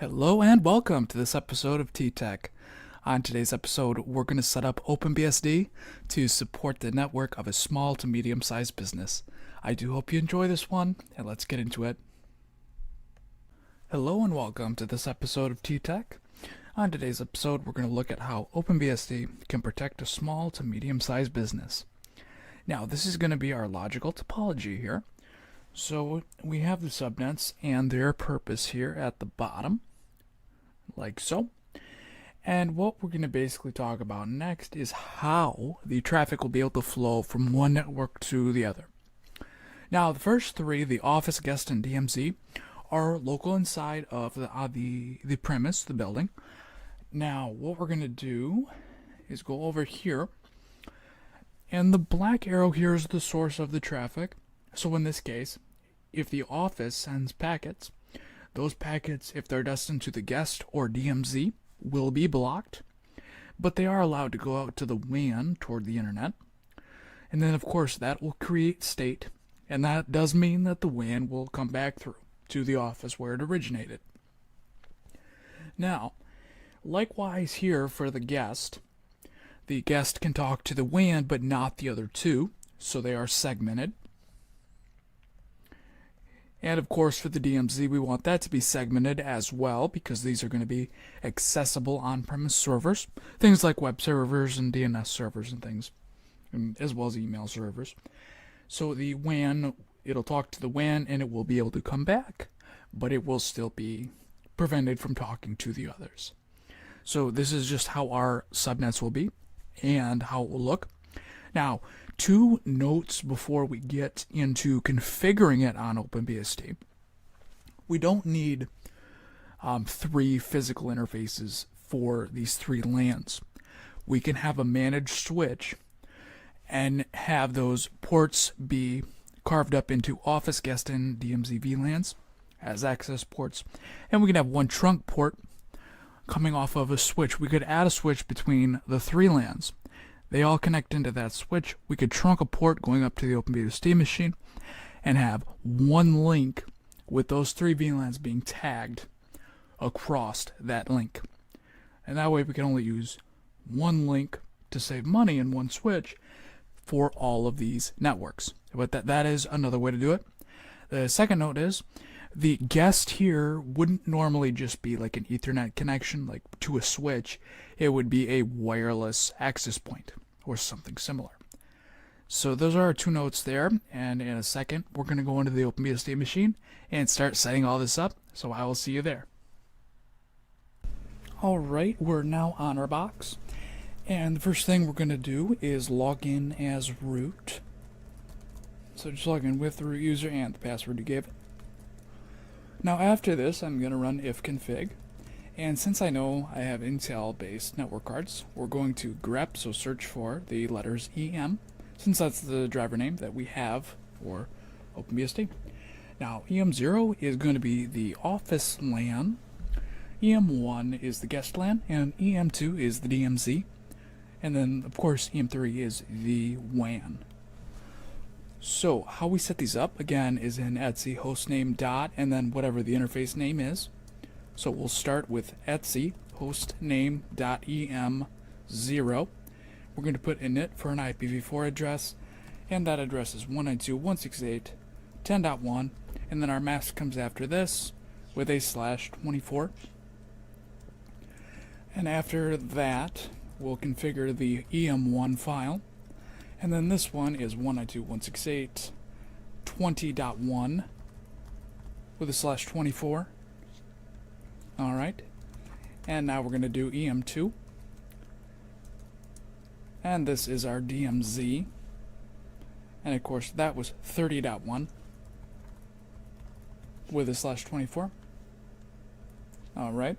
Hello and welcome to this episode of T-Tech. On today's episode, we're going to set up OpenBSD to support the network of a small to medium-sized business. I do hope you enjoy this one, and let's get into it. Hello and welcome to this episode of T-Tech. On today's episode, we're going to look at how OpenBSD can protect a small to medium-sized business. Now, this is going to be our logical topology here. So we have the subnets and their purpose here at the bottom, like so. And what we're going to basically talk about next is how the traffic will be able to flow from one network to the other. Now, the first three, the office, guest, and DMZ, are local inside of the premise, the building. Now, what we're going to do is go over here, and the black arrow here is the source of the traffic. So in this case, if the office sends packets, those packets, if they're destined to the guest or DMZ, will be blocked, but they are allowed to go out to the WAN toward the internet. And then, of course, that will create state, and that does mean that the WAN will come back through to the office where it originated. Now, likewise here for the guest can talk to the WAN, but not the other two, so they are segmented. And of course for the DMZ, we want that to be segmented as well, because these are going to be accessible on-premise servers, things like web servers and DNS servers and things, as well as email servers. So the WAN, it'll talk to the WAN and it will be able to come back, but it will still be prevented from talking to the others. So this is just how our subnets will be and how it will look. Now, two notes before we get into configuring it on OpenBSD. We don't need three physical interfaces for these three LANs. We can have a managed switch and have those ports be carved up into office, guest, and DMZ VLANs as access ports. And we can have one trunk port coming off of a switch. We could add a switch between the three LANs. They all connect into that switch. We could trunk a port going up to the OpenBSD machine and have one link with those three VLANs being tagged across that link. And that way we can only use one link to save money in one switch for all of these networks. But that is another way to do it. The second note is the guest here wouldn't normally just be like an Ethernet connection, like to a switch. It would be a wireless access point or something similar. So those are our two notes there, and in a second we're going to go into the OpenBSD machine and start setting all this up, so I will see you there. Alright, we're now on our box, and the first thing we're going to do is log in as root. So just log in with the root user and the password you gave it. Now after this, I'm going to run ifconfig, and since I know I have Intel-based network cards, we're going to grep, so search for the letters EM, since that's the driver name that we have for OpenBSD. Now EM0 is going to be the office LAN, EM1 is the guest LAN, and EM2 is the DMZ, and then of course EM3 is the WAN. So how we set these up again is in etc hostname dot and then whatever the interface name is. So we'll start with etc hostname dot em0. We're going to put init for an IPv4 address, and that address is 192.168.10.1, and then our mask comes after this with a /24. And after that, we'll configure the em1 file. And then this one is 192.168.20.1 with a /24. Alright. And now we're going to do EM2. And this is our DMZ. And of course that was 30.1 with a /24. Alright.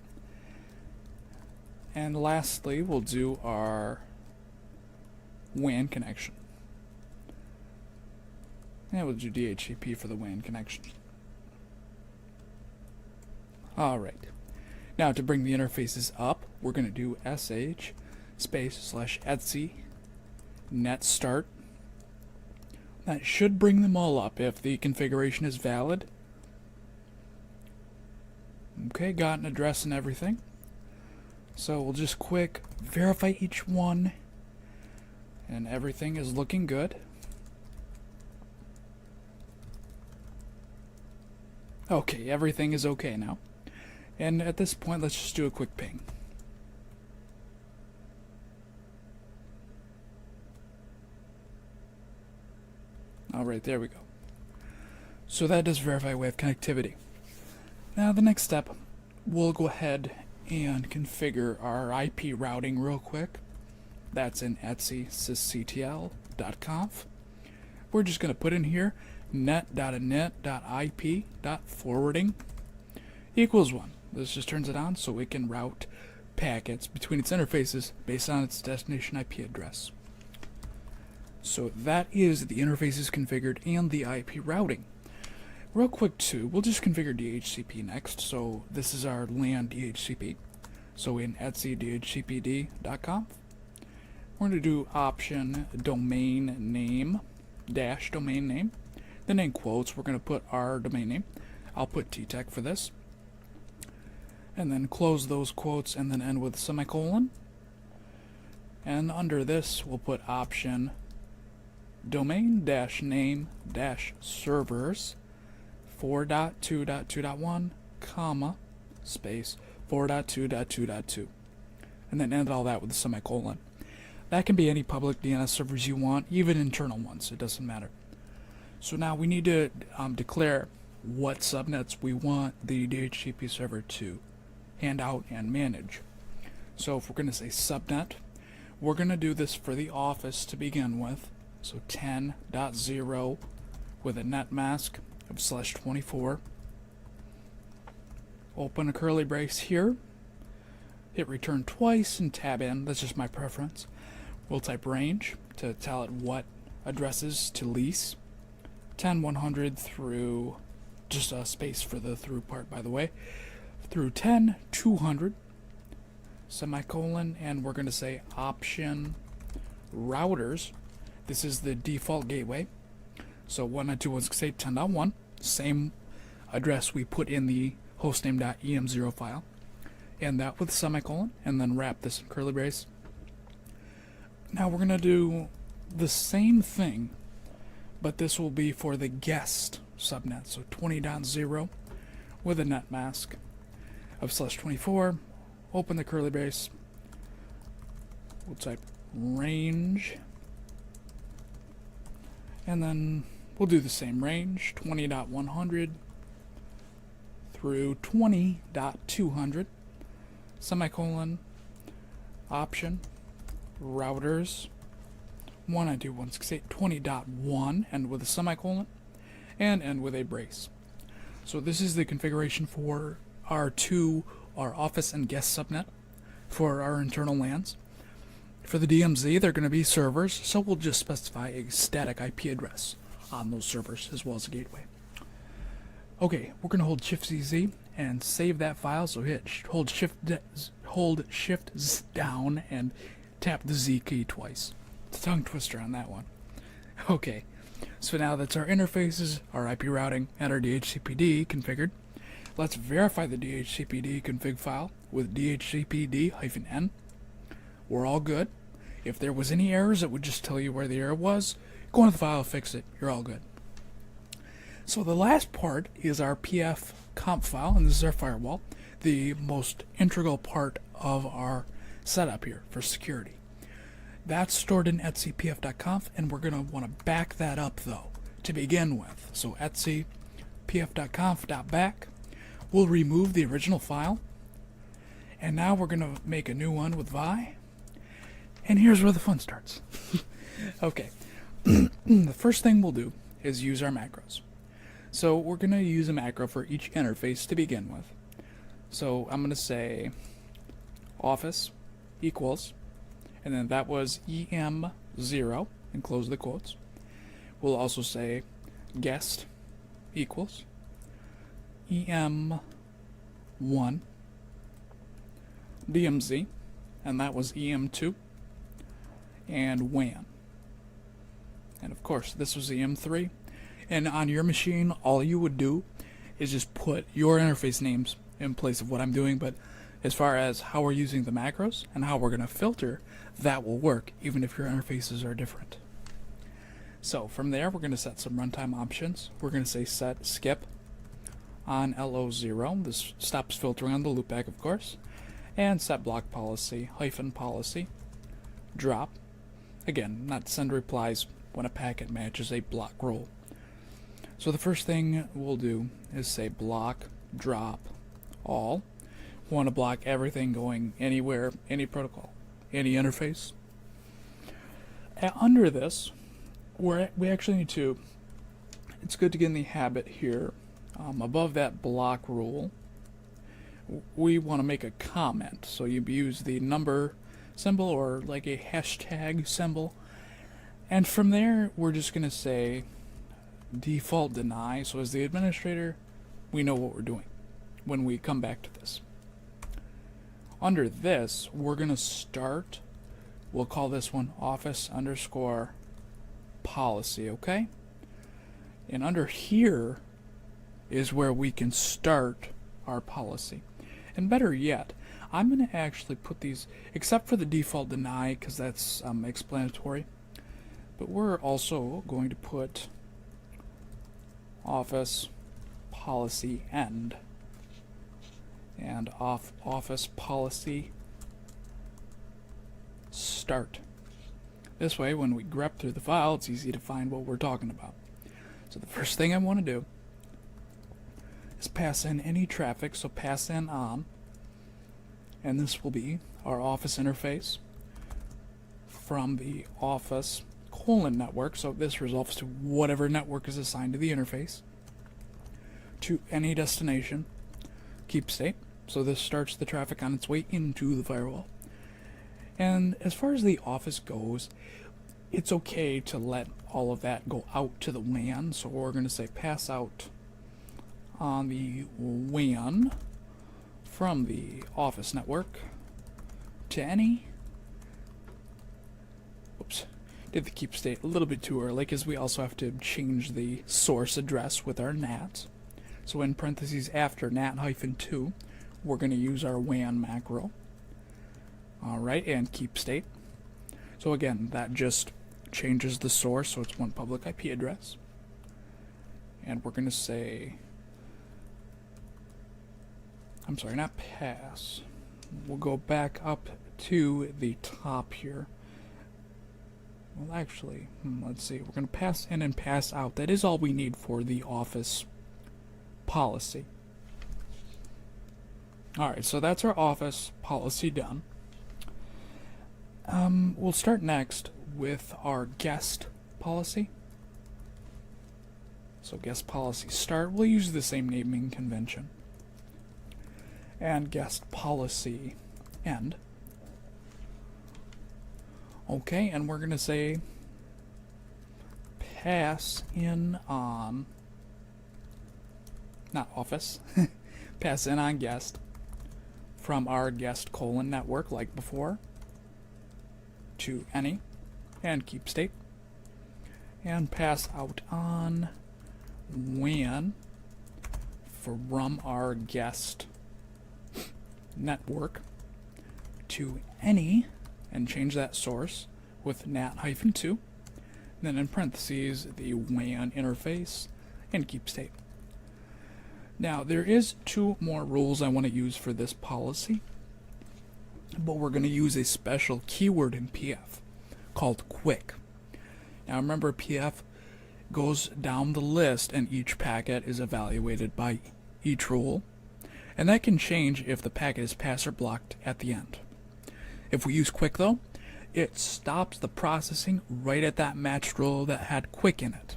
And lastly, we'll do our WAN connection. And we'll do DHCP for the WAN connection. Alright. Now to bring the interfaces up, we're going to do sh space /etc net start. That should bring them all up if the configuration is valid. Okay, got an address and everything. So we'll just quick verify each one, and everything is looking good. Okay, everything is okay now. And at this point, let's just do a quick ping. Alright, there we go. So that does verify we have connectivity. Now the next step, we'll go ahead and configure our IP routing real quick. That's in etc sysctl.conf. We're just going to put in here net.init.ip.forwarding equals 1. This just turns it on so we can route packets between its interfaces based on its destination IP address. So that is the interfaces configured and the IP routing. Real quick too, we'll just configure DHCP next. So this is our LAN DHCP. So in etc dhcpd.conf, we're going to do option domain name dash domain name. Then in quotes, we're going to put our domain name. I'll put TTech for this. And then close those quotes and then end with semicolon. And under this, we'll put option domain dash name dash servers 4.2.2.1 comma space 4.2.2.2, and then end all that with a semicolon. That can be any public DNS servers you want, even internal ones, it doesn't matter. So now we need to declare what subnets we want the DHCP server to hand out and manage. So if we're going to say subnet, we're going to do this for the office to begin with. So 10.0 with a net mask of /24. Open a curly brace here. Hit return twice and tab in. That's just my preference. We'll type range to tell it what addresses to lease. 10.100 through, just a space for the through part by the way, through 10.200 semicolon, and we're going to say option routers. This is the default gateway. So 192.168.10.1, same address we put in the hostname.em0 file, and that with semicolon, and then wrap this in curly brace. Now we're going to do the same thing, but this will be for the guest subnet. So 20.0 with a net mask of /24. Open the curly brace. We'll type range, and then we'll do the same range 20.100 through 20.200 semicolon option routers 192.168.20.1 end with a semicolon and end with a brace. So this is the configuration for our office and guest subnet for our internal LANs. For the DMZ, they're going to be servers, so we'll just specify a static IP address on those servers as well as a gateway. Okay, we're going to hold Shift-CZ and save that file, so hold Shift down and tap the Z key twice. It's a tongue twister on that one. Okay, so now that's our interfaces, our IP routing, and our DHCPD configured. Let's verify the DHCPD config file with DHCPD-N. We're all good. If there was any errors, it would just tell you where the error was. Go into the file, fix it. You're all good. So the last part is our pf comp file, and this is our firewall, the most integral part of our setup here for security. That's stored in etcpf.conf, and we're going to want to back that up though to begin with. So etcpf.conf.back. We'll remove the original file, and now we're going to make a new one with vi. And here's where the fun starts. Okay, the first thing we'll do is use our macros. So we're going to use a macro for each interface to begin with. So I'm going to say office equals, and then that was EM0, and close the quotes. We'll also say guest equals EM1 DMZ, and that was EM2, and WAN. And of course, this was EM3. And on your machine, all you would do is just put your interface names in place of what I'm doing, but as far as how we're using the macros and how we're going to filter, that will work even if your interfaces are different. So from there, we're going to set some runtime options. We're going to say set skip on LO0. This stops filtering on the loopback, of course. And set block policy, -policy, drop. Again, not send replies when a packet matches a block rule. So the first thing we'll do is say block drop all. We want to block everything going anywhere, any protocol, any interface. And under this, we actually need to, it's good to get in the habit here, above that block rule, we want to make a comment. So you use the number symbol or like a hashtag symbol. And from there, we're just going to say default deny. So as the administrator, we know what we're doing when we come back to this. Under this, we're going to start, we'll call this one office_policy, okay? And under here is where we can start our policy. And better yet, I'm going to actually put these, except for the default deny, because that's explanatory, but we're also going to put office policy end and office policy start. This way, when we grep through the file, it's easy to find what we're talking about. So the first thing I want to do is pass in any traffic, so pass in on, and this will be our office interface from the office :network, so this resolves to whatever network is assigned to the interface, to any destination, keep state, so this starts the traffic on its way into the firewall. And as far as the office goes, it's okay to let all of that go out to the WAN, so we're going to say pass out on the WAN from the office network to any, whoops, did the keep state a little bit too early because we also have to change the source address with our NAT. So in parentheses after NAT-2, we're going to use our WAN macro. Alright, and keep state. So again, that just changes the source, so it's one public IP address. And we're going to say, I'm sorry, not pass. We'll go back up to the top here. Well, actually, let's see. We're going to pass in and pass out. That is all we need for the office policy. Alright, so that's our office policy done. We'll start next with our guest policy. So guest policy start. We'll use the same naming convention. And guest policy end. Okay, and we're going to say pass in on, not office, pass in on guest from our guest :network like before to any, and keep state, and pass out on WAN from our guest network to any, and change that source with NAT-2, then in parentheses the WAN interface, and keep state. Now there is two more rules I want to use for this policy, but we're going to use a special keyword in PF called quick. Now remember, PF goes down the list and each packet is evaluated by each rule, and that can change if the packet is passed or blocked at the end. If we use quick though, it stops the processing right at that matched rule that had quick in it.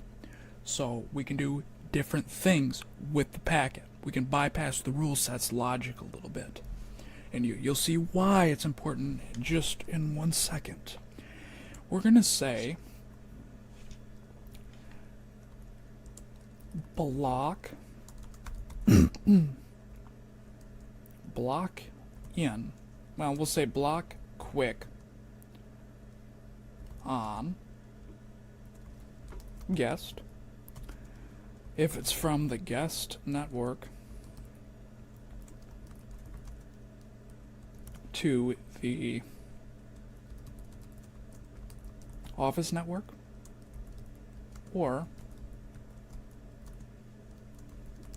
So we can do different things with the packet. We can bypass the rule set's logic a little bit. And you'll see why it's important just in 1 second. We're going to say block block in. Well, we'll say block quick on guest if it's from the guest network to the office network, or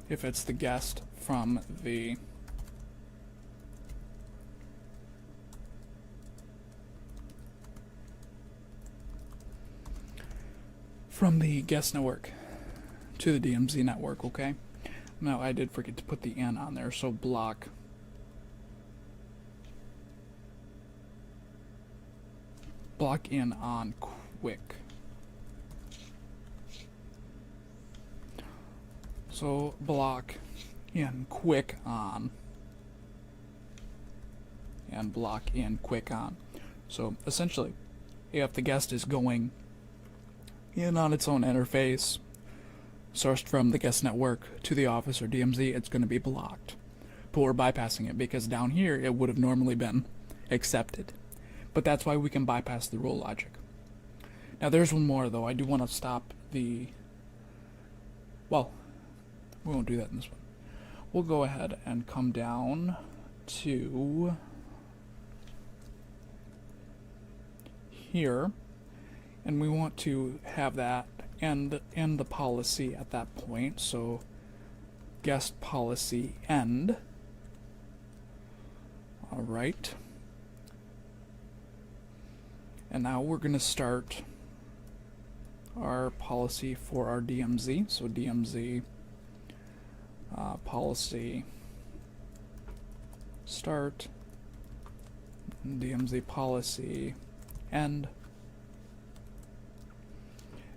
if it's the guest from the guest network to the DMZ network, okay? Now, I did forget to put the N on there, so block in on quick. So block in quick on and block in quick on. So essentially, if the guest is going in on its own interface, sourced from the guest network to the office or DMZ, it's going to be blocked. But we're bypassing it because down here it would have normally been accepted. But that's why we can bypass the rule logic. Now there's one more though. I do want to stop the... Well, we won't do that in this one. We'll go ahead and come down to here, and we want to have that end the policy at that point. So guest policy end. All right. And now we're going to start our policy for our DMZ. So DMZ policy start, DMZ policy end.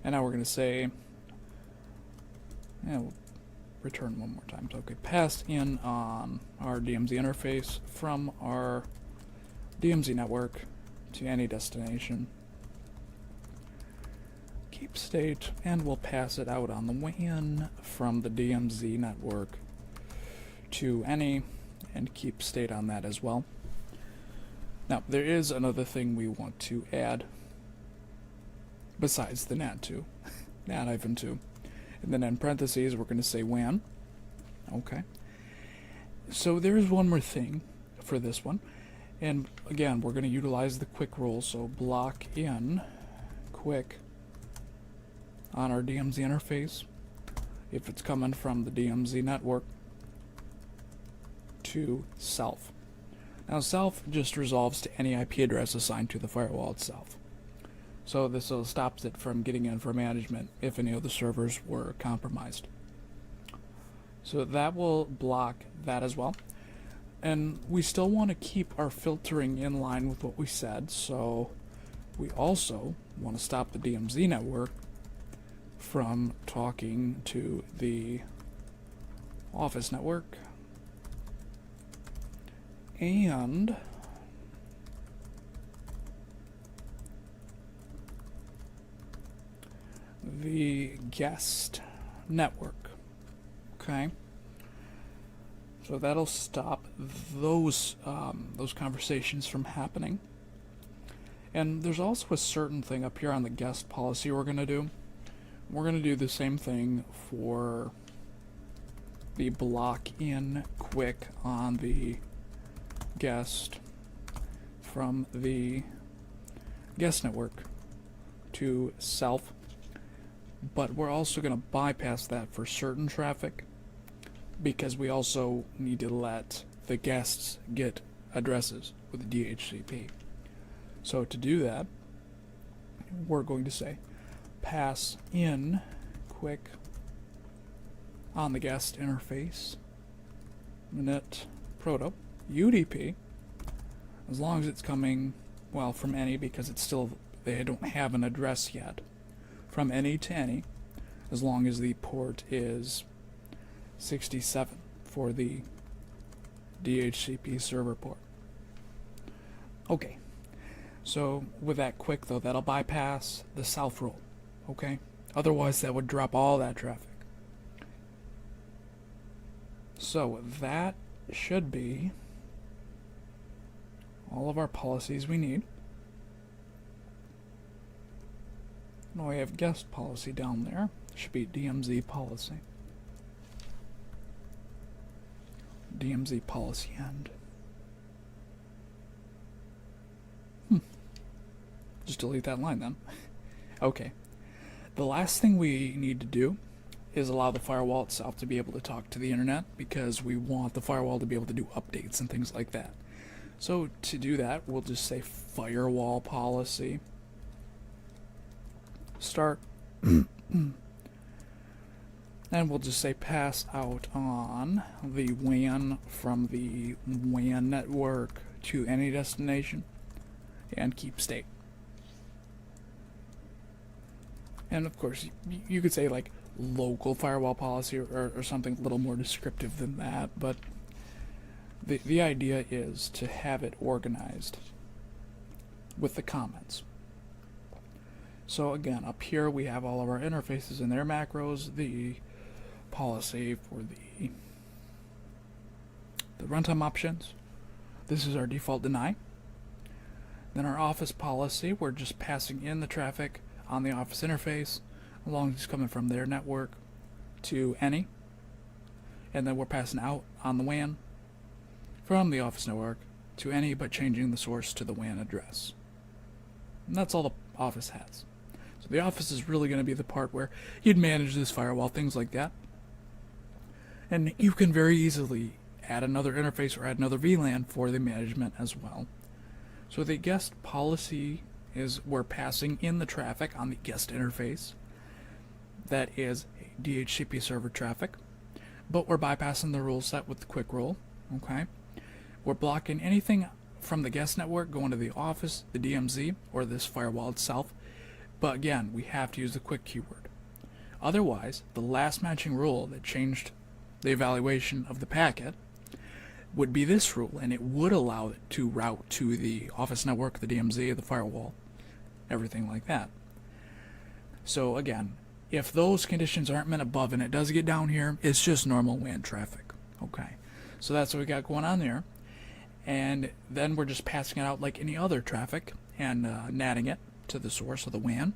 And now we're going to say, we'll return one more time. So, okay, pass in on our DMZ interface from our DMZ network to any destination. Keep state, and we'll pass it out on the way in from the DMZ network to any, and keep state on that as well. Now, there is another thing we want to add besides the NAT2, NAT-2. And then in parentheses, we're going to say WAN. Okay. So there is one more thing for this one. And again, we're going to utilize the quick rule. So block in quick on our DMZ interface if it's coming from the DMZ network to self. Now self just resolves to any IP address assigned to the firewall itself. So this stops it from getting in for management if any of the servers were compromised. So that will block that as well. And we still want to keep our filtering in line with what we said, so we also want to stop the DMZ network from talking to the office network and the guest network. Okay, so that'll stop those conversations from happening. And there's also a certain thing up here on the guest policy we're going to do. We're going to do the same thing for the block in quick on the guest from the guest network to self. But we're also going to bypass that for certain traffic because we also need to let the guests get addresses with DHCP. So to do that, we're going to say pass in quick on the guest interface net proto UDP, as long as it's coming, well, from any, because it's still, they don't have an address yet, from any to any, as long as the port is 67 for the DHCP server port. Okay, so with that quick though, that'll bypass the self rule, okay? Otherwise that would drop all that traffic. So that should be all of our policies we need. Now we have guest policy down there. Should be DMZ policy. DMZ policy end. Just delete that line then. Okay. The last thing we need to do is allow the firewall itself to be able to talk to the internet, because we want the firewall to be able to do updates and things like that. So to do that, we'll just say firewall policy start and we'll just say pass out on the WAN from the WAN network to any destination and keep state. And of course, you could say like local firewall policy or something a little more descriptive than that, but the idea is to have it organized with the comments. So again, up here we have all of our interfaces and their macros, the policy for the runtime options. This is our default deny. Then our office policy, we're just passing in the traffic on the office interface, as long as it's coming from their network to any. And then we're passing out on the WAN from the office network to any, but changing the source to the WAN address. And that's all the office has. So the office is really going to be the part where you'd manage this firewall, things like that. And you can very easily add another interface or add another VLAN for the management as well. So the guest policy is we're passing in the traffic on the guest interface. That is DHCP server traffic, but we're bypassing the rule set with the quick rule. Okay, we're blocking anything from the guest network going to the office, the DMZ, or this firewall itself. But again, we have to use the quick keyword. Otherwise, the last matching rule that changed the evaluation of the packet would be this rule, and it would allow it to route to the office network, the DMZ, the firewall, everything like that. So again, if those conditions aren't met above and it does get down here, it's just normal WAN traffic. Okay, so that's what we got going on there. And then we're just passing it out like any other traffic and natting it to the source of the WAN.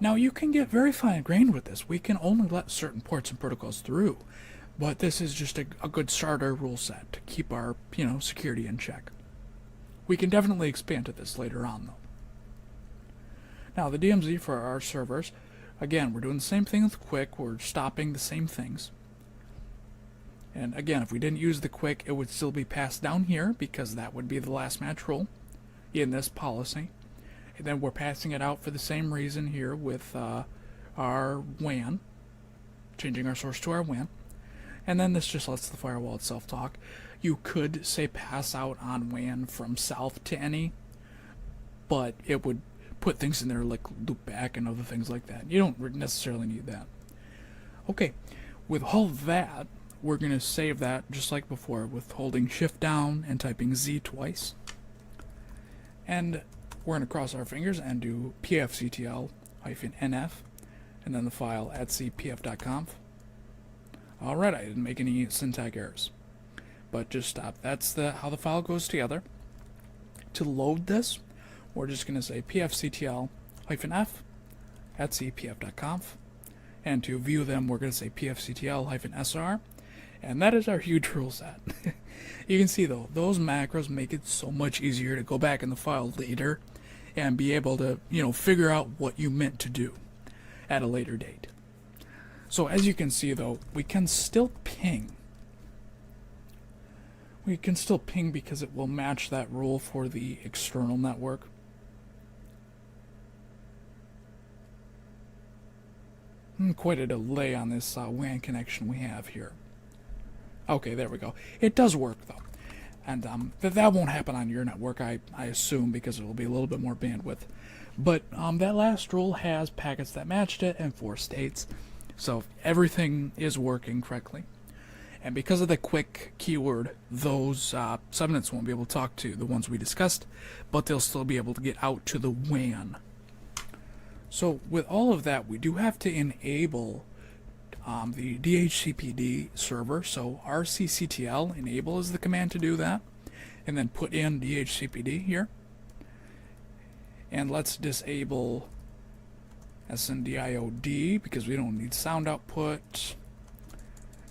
Now you can get very fine-grained with this. We can only let certain ports and protocols through, but this is just a good starter rule set to keep our security in check. We can definitely expand to this later on though. Now the DMZ for our servers, again, we're doing the same thing with quick. We're stopping the same things. And again, if we didn't use the quick, it would still be passed down here because that would be the last match rule in this policy. And then we're passing it out for the same reason here with our WAN, changing our source to our WAN. And then this just lets the firewall itself talk. You could say pass out on WAN from south to any, but it would put things in there like loopback and other things like that. You don't necessarily need that. Okay, with all that, we're going to save that just like before with holding shift down and typing Z twice. And we're going to cross our fingers and do pfctl-nf and then the file at cpf.conf. Alright, I didn't make any syntax errors, but just stop. That's how the file goes together. To load this, we're just going to say pfctl-f at cpf.conf, and to view them, we're going to say pfctl-sr, and that is our huge rule set. You can see though, those macros make it so much easier to go back in the file later and be able to, figure out what you meant to do at a later date. So as you can see though, we can still ping. We can still ping because it will match that rule for the external network. Quite a delay on this WAN connection we have here. Okay, there we go. It does work though. And that won't happen on your network, I assume, because it will be a little bit more bandwidth. But that last rule has packets that matched it and 4 states. So everything is working correctly. And because of the quick keyword, those subnets won't be able to talk to the ones we discussed, but they'll still be able to get out to the WAN. So with all of that, we do have to enable the DHCPD server. So rcctl enable is the command to do that, and then put in DHCPD here. And let's disable SNDIOD because we don't need sound output,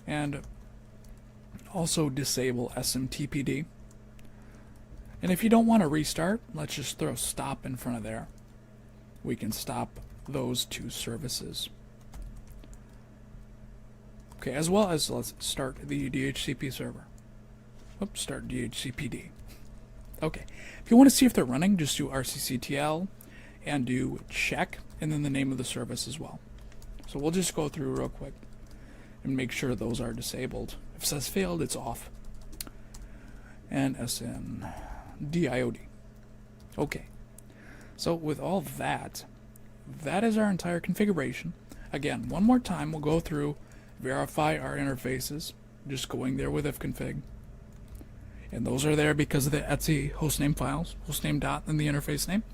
and also disable SMTPD. And if you don't want to restart, let's just throw stop in front of there. we can stop those two services. Okay, as well as let's start the DHCP server. Oops, start DHCPD. Okay, if you want to see if they're running, just do rcctl and do check and then the name of the service as well. So we'll just go through real quick and make sure those are disabled. If it says failed, it's off. And SN DIOD. Okay, so with all that, that is our entire configuration. Again, one more time, we'll go through, verify our interfaces, just going there with ifconfig. And those are there because of the etc hostname files, hostname dot and the interface name.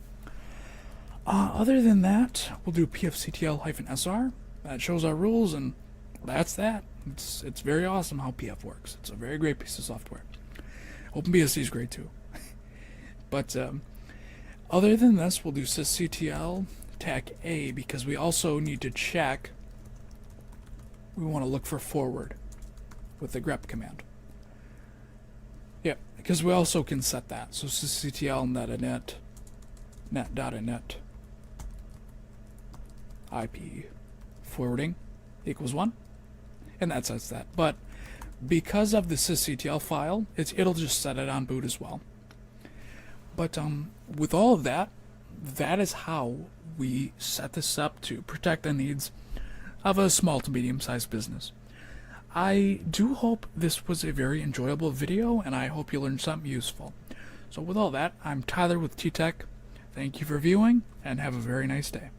Other than that, we'll do pfctl-sr. That shows our rules, and that's that. It's very awesome how PF works. It's a very great piece of software. OpenBSD is great too. But other than this, we'll do sysctl tac a because we also need to check. We want to look for forward with the grep command. Yeah, because we also can set that. So sysctl net.init net.init IP forwarding equals 1, and that sets that. But because of the sysctl file, it'll just set it on boot as well. But with all of that, that is how we set this up to protect the needs of a small to medium-sized business. I do hope this was a very enjoyable video, and I hope you learned something useful. So with all that, I'm Tyler with T-Tech. Thank you for viewing, and have a very nice day.